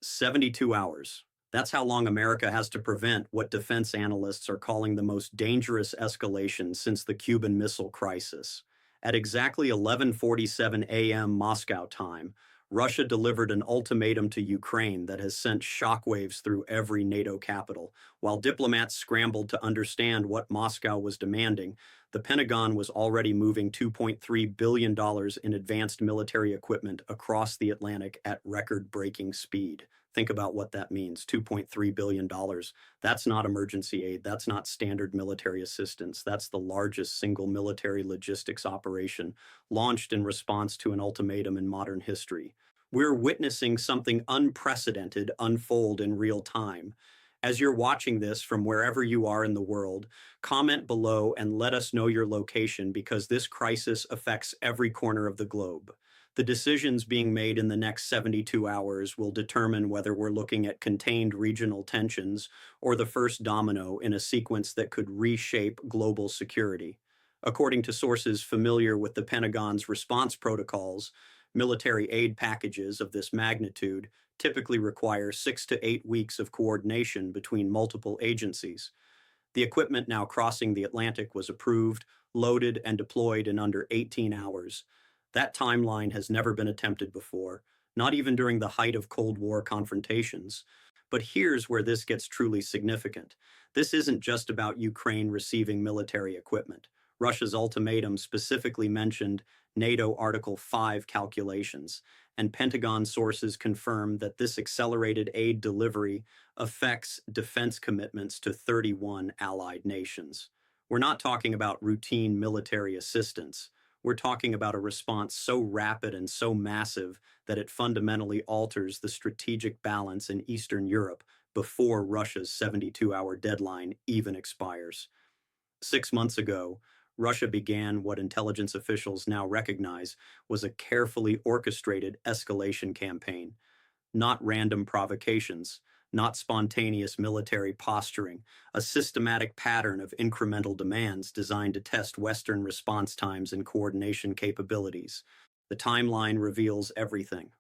72 hours. That's how long America has to prevent what defense analysts are calling the most dangerous escalation since the Cuban Missile Crisis. At exactly 11:47 a.m. Moscow time, Russia delivered an ultimatum to Ukraine that has sent shockwaves through every NATO capital. While diplomats scrambled to understand what Moscow was demanding, the Pentagon was already moving $2.3 billion in advanced military equipment across the Atlantic at record-breaking speed. Think about what that means, $2.3 billion. That's not emergency aid. That's not standard military assistance. That's the largest single military logistics operation launched in response to an ultimatum in modern history. We're witnessing something unprecedented unfold in real time. As you're watching this from wherever you are in the world, comment below and let us know your location because this crisis affects every corner of the globe. The decisions being made in the next 72 hours will determine whether we're looking at contained regional tensions or the first domino in a sequence that could reshape global security. According to sources familiar with the Pentagon's response protocols, military aid packages of this magnitude typically require 6 to 8 weeks of coordination between multiple agencies. The equipment now crossing the Atlantic was approved, loaded, and deployed in under 18 hours. That timeline has never been attempted before, not even during the height of Cold War confrontations. But here's where this gets truly significant. This isn't just about Ukraine receiving military equipment. Russia's ultimatum specifically mentioned NATO Article 5 calculations, and Pentagon sources confirm that this accelerated aid delivery affects defense commitments to 31 allied nations. We're not talking about routine military assistance. We're talking about a response so rapid and so massive that it fundamentally alters the strategic balance in Eastern Europe before Russia's 72-hour deadline even expires. 6 months ago, Russia began what intelligence officials now recognize was a carefully orchestrated escalation campaign, not random provocations, not spontaneous military posturing, a systematic pattern of incremental demands designed to test Western response times and coordination capabilities. The timeline reveals everything.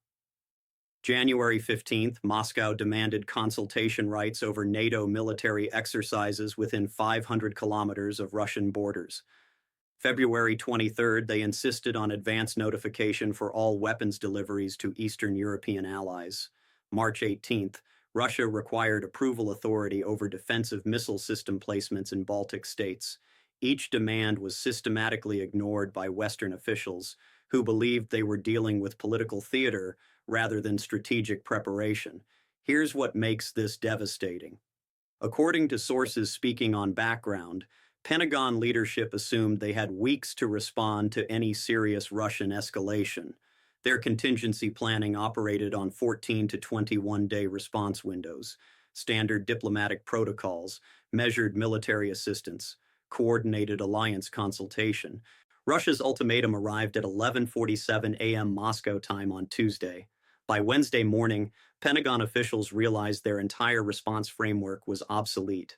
January 15th, Moscow demanded consultation rights over NATO military exercises within 500 kilometers of Russian borders. February 23rd, they insisted on advance notification for all weapons deliveries to Eastern European allies. March 18th, Russia required approval authority over defensive missile system placements in Baltic states. Each demand was systematically ignored by Western officials, who believed they were dealing with political theater rather than strategic preparation. Here's what makes this devastating. According to sources speaking on background, Pentagon leadership assumed they had weeks to respond to any serious Russian escalation. Their contingency planning operated on 14 to 21-day response windows, standard diplomatic protocols, measured military assistance, coordinated alliance consultation. Russia's ultimatum arrived at 11:47 a.m. Moscow time on Tuesday. By Wednesday morning, Pentagon officials realized their entire response framework was obsolete.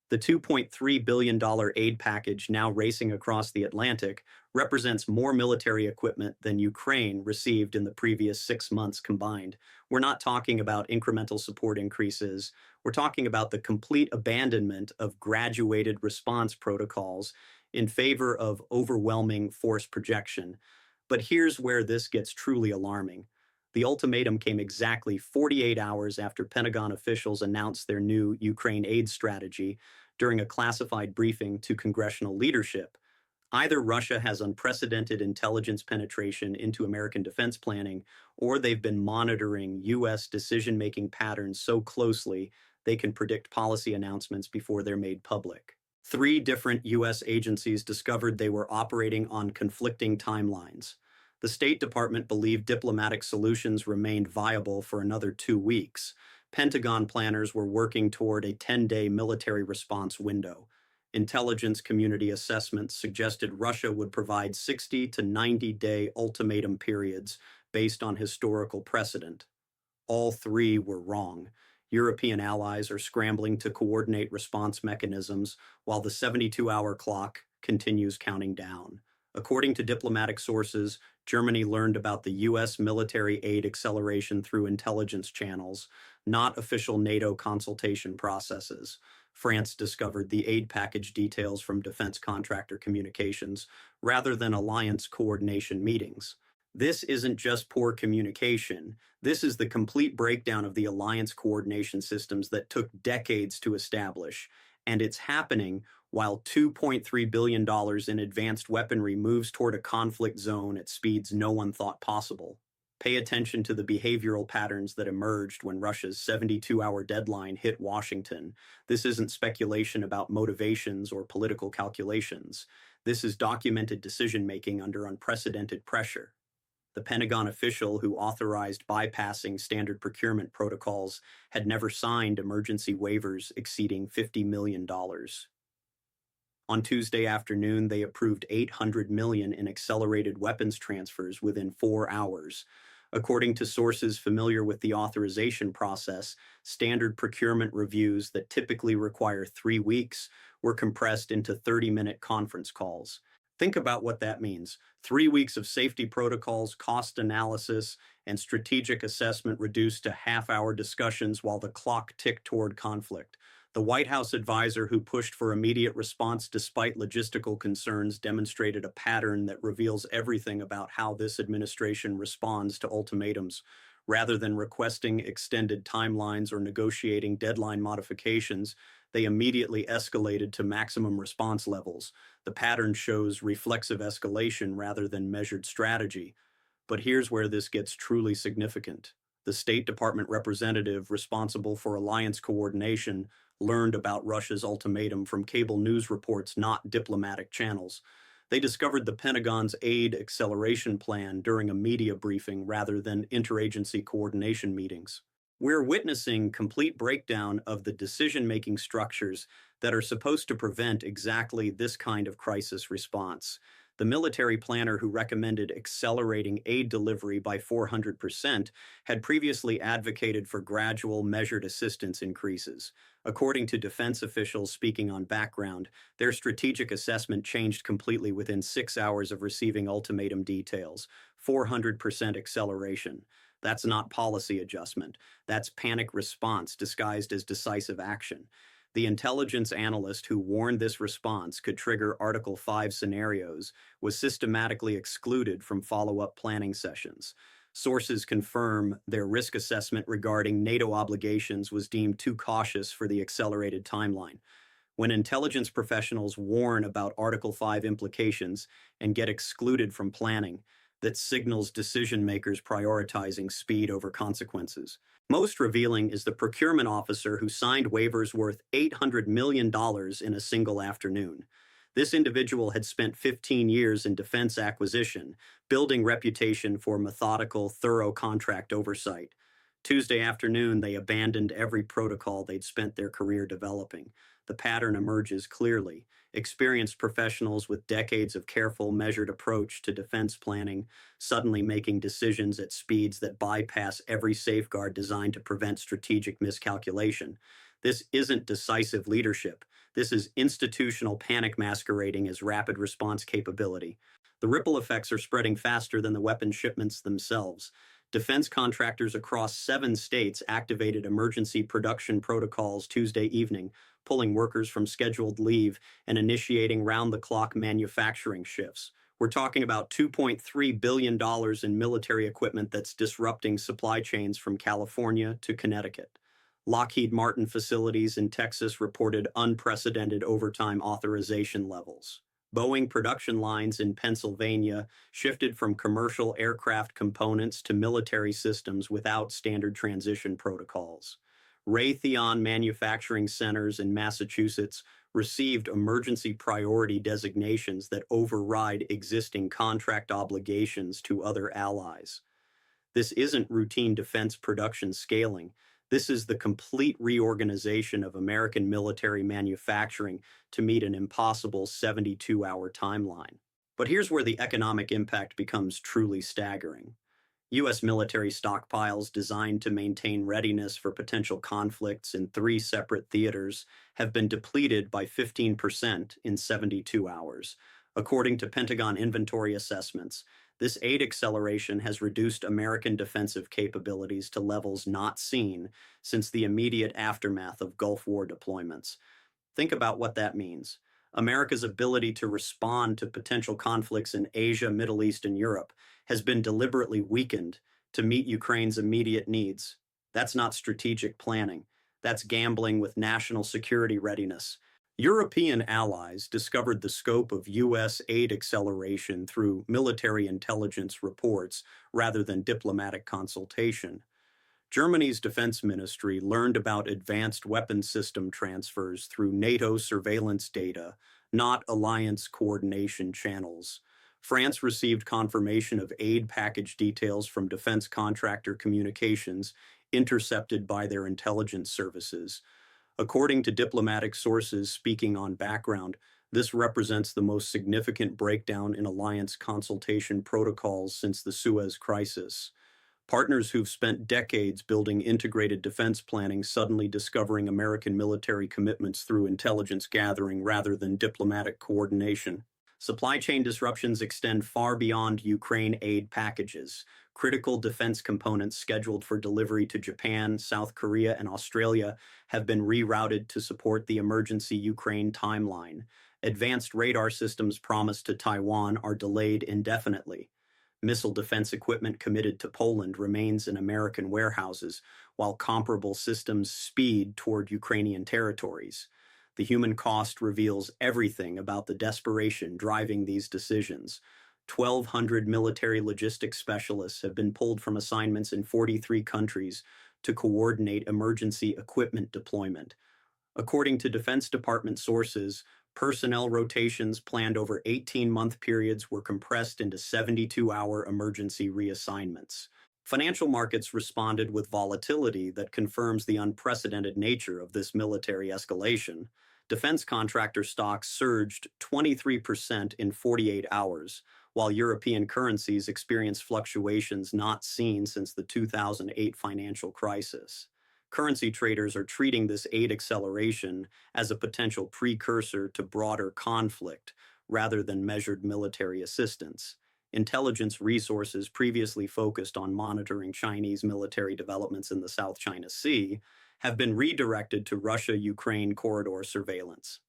The $2.3 billion aid package now racing across the Atlantic represents more military equipment than Ukraine received in the previous 6 months combined. We're not talking about incremental support increases. We're talking about the complete abandonment of graduated response protocols in favor of overwhelming force projection. But here's where this gets truly alarming. The ultimatum came exactly 48 hours after Pentagon officials announced their new Ukraine aid strategy during a classified briefing to congressional leadership. Either Russia has unprecedented intelligence penetration into American defense planning, or they've been monitoring U.S. decision-making patterns so closely they can predict policy announcements before they're made public. 3 different U.S. agencies discovered they were operating on conflicting timelines. The State Department believed diplomatic solutions remained viable for another 2 weeks. Pentagon planners were working toward a 10-day military response window. Intelligence community assessments suggested Russia would provide 60 to 90-day ultimatum periods based on historical precedent. All 3 were wrong. European allies are scrambling to coordinate response mechanisms while the 72-hour clock continues counting down. According to diplomatic sources, Germany learned about the U.S. military aid acceleration through intelligence channels, not official NATO consultation processes. France discovered the aid package details from defense contractor communications rather than alliance coordination meetings. This isn't just poor communication. This is the complete breakdown of the alliance coordination systems that took decades to establish, and it's happening while $2.3 billion in advanced weaponry moves toward a conflict zone at speeds no one thought possible. Pay attention to the behavioral patterns that emerged when Russia's 72-hour deadline hit Washington. This isn't speculation about motivations or political calculations. This is documented decision-making under unprecedented pressure. The Pentagon official who authorized bypassing standard procurement protocols had never signed emergency waivers exceeding $50 million. On Tuesday afternoon, they approved $800 million in accelerated weapons transfers within 4 hours. According to sources familiar with the authorization process, standard procurement reviews that typically require 3 weeks were compressed into 30-minute conference calls. Think about what that means. 3 weeks of safety protocols, cost analysis, and strategic assessment reduced to half-hour discussions while the clock ticked toward conflict. The White House advisor who pushed for immediate response despite logistical concerns demonstrated a pattern that reveals everything about how this administration responds to ultimatums. Rather than requesting extended timelines or negotiating deadline modifications, they immediately escalated to maximum response levels. The pattern shows reflexive escalation rather than measured strategy. But here's where this gets truly significant. The State Department representative responsible for alliance coordination learned about Russia's ultimatum from cable news reports, not diplomatic channels. They discovered the Pentagon's aid acceleration plan during a media briefing rather than interagency coordination meetings. We're witnessing complete breakdown of the decision-making structures that are supposed to prevent exactly this kind of crisis response. The military planner who recommended accelerating aid delivery by 400% had previously advocated for gradual, measured assistance increases. According to defense officials speaking on background, their strategic assessment changed completely within 6 hours of receiving ultimatum details. 400% acceleration. That's not policy adjustment. That's panic response disguised as decisive action. The intelligence analyst who warned this response could trigger Article 5 scenarios was systematically excluded from follow-up planning sessions. Sources confirm their risk assessment regarding NATO obligations was deemed too cautious for the accelerated timeline. When intelligence professionals warn about Article 5 implications and get excluded from planning, that signals decision-makers prioritizing speed over consequences. Most revealing is the procurement officer who signed waivers worth $800 million in a single afternoon. This individual had spent 15 years in defense acquisition, building reputation for methodical, thorough contract oversight. Tuesday afternoon, they abandoned every protocol they'd spent their career developing. The pattern emerges clearly. Experienced professionals with decades of careful, measured approach to defense planning, suddenly making decisions at speeds that bypass every safeguard designed to prevent strategic miscalculation. This isn't decisive leadership. This is institutional panic masquerading as rapid response capability. The ripple effects are spreading faster than the weapon shipments themselves. Defense contractors across 7 states activated emergency production protocols Tuesday evening, pulling workers from scheduled leave and initiating round-the-clock manufacturing shifts. We're talking about $2.3 billion in military equipment that's disrupting supply chains from California to Connecticut. Lockheed Martin facilities in Texas reported unprecedented overtime authorization levels. Boeing production lines in Pennsylvania shifted from commercial aircraft components to military systems without standard transition protocols. Raytheon manufacturing centers in Massachusetts received emergency priority designations that override existing contract obligations to other allies. This isn't routine defense production scaling. This is the complete reorganization of American military manufacturing to meet an impossible 72-hour timeline. But here's where the economic impact becomes truly staggering. U.S. military stockpiles designed to maintain readiness for potential conflicts in 3 separate theaters have been depleted by 15% in 72 hours. According to Pentagon inventory assessments, this aid acceleration has reduced American defensive capabilities to levels not seen since the immediate aftermath of Gulf War deployments. Think about what that means. America's ability to respond to potential conflicts in Asia, Middle East, and Europe has been deliberately weakened to meet Ukraine's immediate needs. That's not strategic planning. That's gambling with national security readiness. European allies discovered the scope of U.S. aid acceleration through military intelligence reports rather than diplomatic consultation. Germany's defense ministry learned about advanced weapon system transfers through NATO surveillance data, not alliance coordination channels. France received confirmation of aid package details from defense contractor communications intercepted by their intelligence services. According to diplomatic sources speaking on background, this represents the most significant breakdown in alliance consultation protocols since the Suez Crisis. Partners who've spent decades building integrated defense planning suddenly discovering American military commitments through intelligence gathering rather than diplomatic coordination. Supply chain disruptions extend far beyond Ukraine aid packages. Critical defense components scheduled for delivery to Japan, South Korea, and Australia have been rerouted to support the emergency Ukraine timeline. Advanced radar systems promised to Taiwan are delayed indefinitely. Missile defense equipment committed to Poland remains in American warehouses, while comparable systems speed toward Ukrainian territories. The human cost reveals everything about the desperation driving these decisions. 1,200 military logistics specialists have been pulled from assignments in 43 countries to coordinate emergency equipment deployment. According to Defense Department sources, personnel rotations planned over 18-month periods were compressed into 72-hour emergency reassignments. Financial markets responded with volatility that confirms the unprecedented nature of this military escalation. Defense contractor stocks surged 23% in 48 hours, while European currencies experienced fluctuations not seen since the 2008 financial crisis. Currency traders are treating this aid acceleration as a potential precursor to broader conflict rather than measured military assistance. Intelligence resources previously focused on monitoring Chinese military developments in the South China Sea have been redirected to Russia-Ukraine corridor surveillance.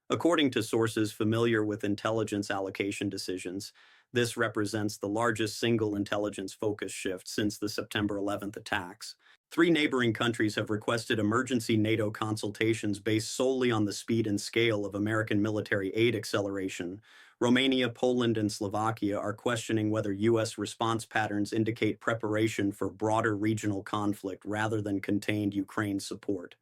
According to sources familiar with intelligence allocation decisions, this represents the largest single intelligence focus shift since the September 11th attacks. 3 neighboring countries have requested emergency NATO consultations based solely on the speed and scale of American military aid acceleration. Romania, Poland, and Slovakia are questioning whether U.S. response patterns indicate preparation for broader regional conflict rather than contained Ukraine support.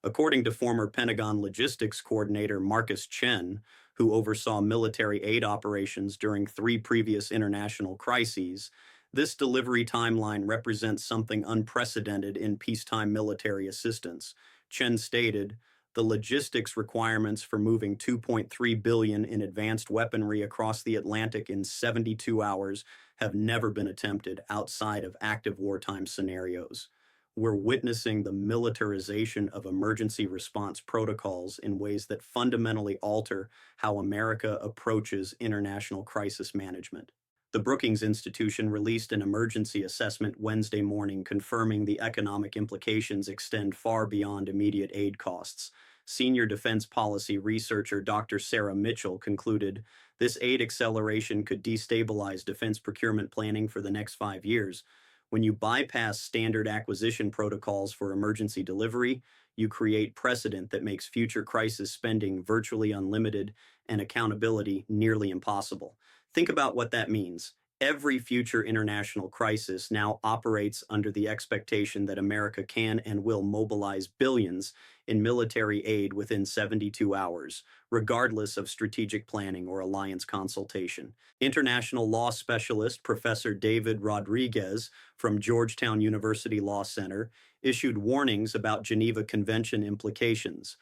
According to former Pentagon logistics coordinator Marcus Chen, who oversaw military aid operations during 3 previous international crises, this delivery timeline represents something unprecedented in peacetime military assistance. Chen stated, "The logistics requirements for moving $2.3 billion in advanced weaponry across the Atlantic in 72 hours have never been attempted outside of active wartime scenarios. We're witnessing the militarization of emergency response protocols in ways that fundamentally alter how America approaches international crisis management." The Brookings Institution released an emergency assessment Wednesday morning confirming the economic implications extend far beyond immediate aid costs. Senior defense policy researcher Dr. Sarah Mitchell concluded, "This aid acceleration could destabilize defense procurement planning for the next 5 years. When you bypass standard acquisition protocols for emergency delivery, you create precedent that makes future crisis spending virtually unlimited and accountability nearly impossible." Think about what that means. Every future international crisis now operates under the expectation that America can and will mobilize billions in military aid within 72 hours, regardless of strategic planning or alliance consultation. International law specialist Professor David Rodriguez from Georgetown University Law Center issued warnings about Geneva Convention implications.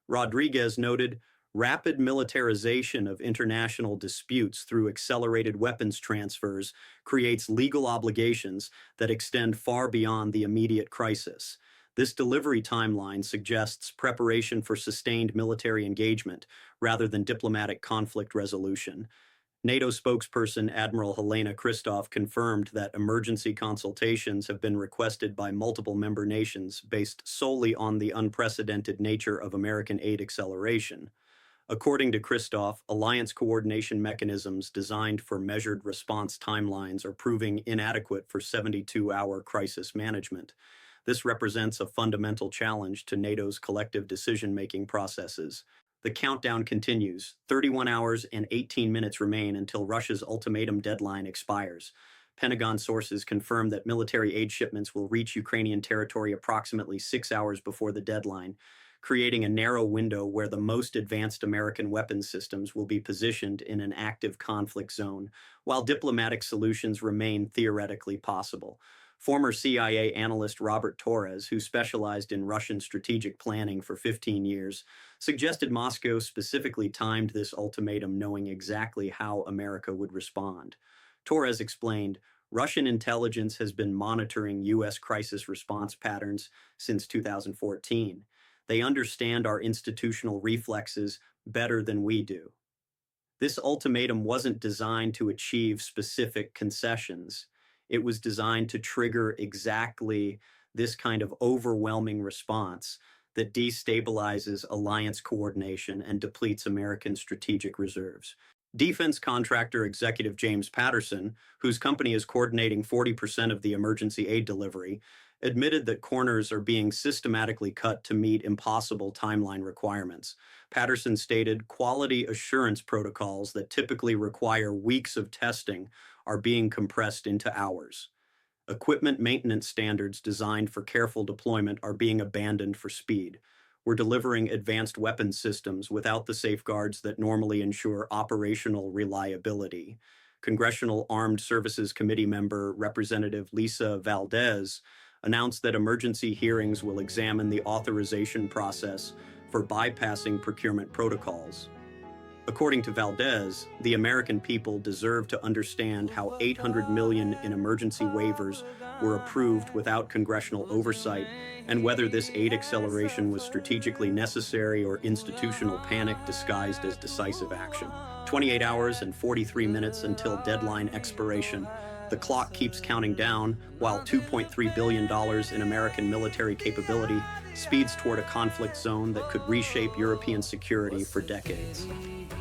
Rodriguez noted, "Rapid militarization of international disputes through accelerated weapons transfers creates legal obligations that extend far beyond the immediate crisis. This delivery timeline suggests preparation for sustained military engagement rather than diplomatic conflict resolution. NATO spokesperson Admiral Helena Kristoff confirmed that emergency consultations have been requested by multiple member nations based solely on the unprecedented nature of American aid acceleration. According to Kristoff, alliance coordination mechanisms designed for measured response timelines are proving inadequate for 72-hour crisis management. This represents a fundamental challenge to NATO's collective decision-making processes. The countdown continues. 31 hours and 18 minutes remain until Russia's ultimatum deadline expires. Pentagon sources confirm that military aid shipments will reach Ukrainian territory approximately 6 hours before the deadline, creating a narrow window where the most advanced American weapons systems will be positioned in an active conflict zone, while diplomatic solutions remain theoretically possible. Former CIA analyst Robert Torres, who specialized in Russian strategic planning for 15 years, suggested Moscow specifically timed this ultimatum knowing exactly how America would respond. Torres explained, Russian intelligence has been monitoring U.S. crisis response patterns since 2014. They understand our institutional reflexes better than we do. This ultimatum wasn't designed to achieve specific concessions. It was designed to trigger exactly this kind of overwhelming response that destabilizes alliance coordination and depletes American strategic reserves. Defense contractor executive James Patterson, whose company is coordinating 40% of the emergency aid delivery, admitted that corners are being systematically cut to meet impossible timeline requirements. Patterson stated, quality assurance protocols that typically require weeks of testing are being compressed into hours. Equipment maintenance standards designed for careful deployment are being abandoned for speed. We're delivering advanced weapons systems without the safeguards that normally ensure operational reliability. Congressional Armed Services Committee member Representative Lisa Valdez announced that emergency hearings will examine the authorization process for bypassing procurement protocols. According to Valdez, the American people deserve to understand how $800 million in emergency waivers were approved without congressional oversight and whether this aid acceleration was strategically necessary or institutional panic disguised as decisive action. 28 hours and 43 minutes until deadline expiration. The clock keeps counting down while $2.3 billion in American military capability speeds toward a conflict zone that could reshape European security for decades.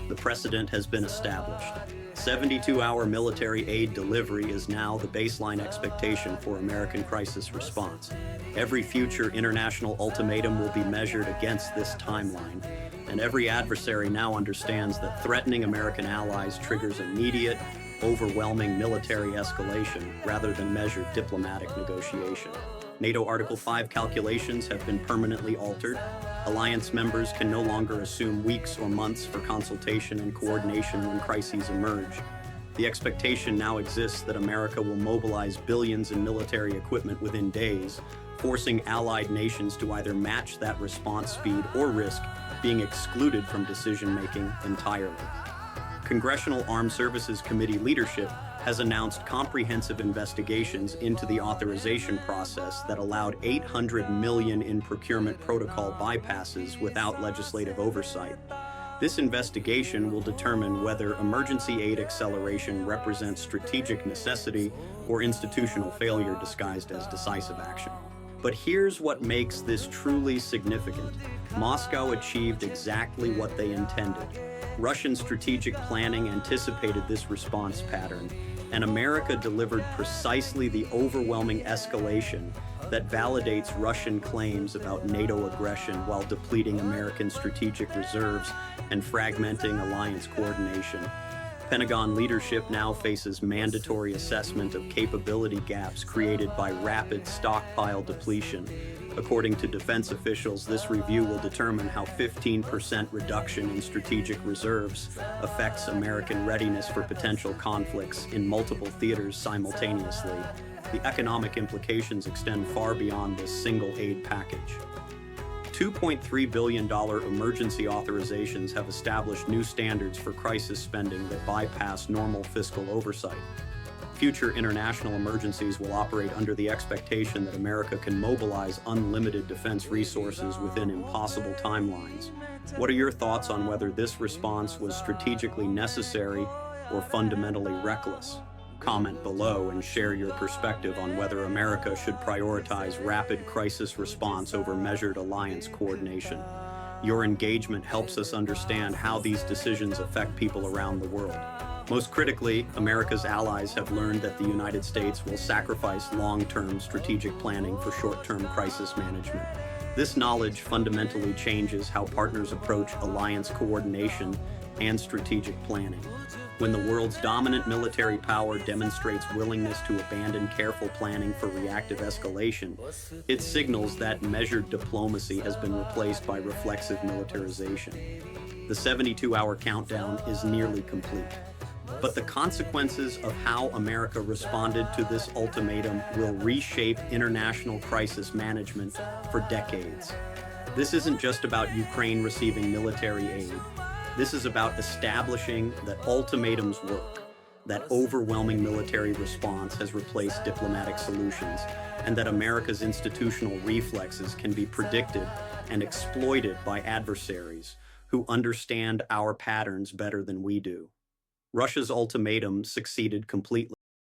The precedent has been established. 72-hour military aid delivery is now the baseline expectation for American crisis response. Every future international ultimatum will be measured against this timeline, and every adversary now understands that threatening American allies triggers immediate, overwhelming military escalation rather than measured diplomatic negotiation. NATO Article 5 calculations have been permanently altered. Alliance members can no longer assume weeks or months for consultation and coordination when crises emerge. The expectation now exists that America will mobilize billions in military equipment within days, forcing allied nations to either match that response speed or risk being excluded from decision-making entirely. Congressional Armed Services Committee leadership has announced comprehensive investigations into the authorization process that allowed $800 million in procurement protocol bypasses without legislative oversight. This investigation will determine whether emergency aid acceleration represents strategic necessity or institutional failure disguised as decisive action. But here's what makes this truly significant. Moscow achieved exactly what they intended. Russian strategic planning anticipated this response pattern, and America delivered precisely the overwhelming escalation that validates Russian claims about NATO aggression while depleting American strategic reserves and fragmenting alliance coordination. Pentagon leadership now faces mandatory assessment of capability gaps created by rapid stockpile depletion. According to defense officials, this review will determine how 15% reduction in strategic reserves affects American readiness for potential conflicts in multiple theaters simultaneously. The economic implications extend far beyond this single aid package. $2.3 billion emergency authorizations have established new standards for crisis spending that bypass normal fiscal oversight. Future international emergencies will operate under the expectation that America can mobilize unlimited defense resources within impossible timelines. What are your thoughts on whether this response was strategically necessary or fundamentally reckless? Comment below and share your perspective on whether America should prioritize rapid crisis response over measured alliance coordination. Your engagement helps us understand how these decisions affect people around the world. Most critically, America's allies have learned that the United States will sacrifice long-term strategic planning for short-term crisis management. This knowledge fundamentally changes how partners approach alliance coordination and strategic planning. When the world's dominant military power demonstrates willingness to abandon careful planning for reactive escalation, it signals that measured diplomacy has been replaced by reflexive militarization. The 72-hour countdown is nearly complete. But the consequences of how America responded to this ultimatum will reshape international crisis management for decades. This isn't just about Ukraine receiving military aid. This is about establishing that ultimatums work, that overwhelming military response has replaced diplomatic solutions, and that America's institutional reflexes can be predicted and exploited by adversaries who understand our patterns better than we do. Russia's ultimatum succeeded completely.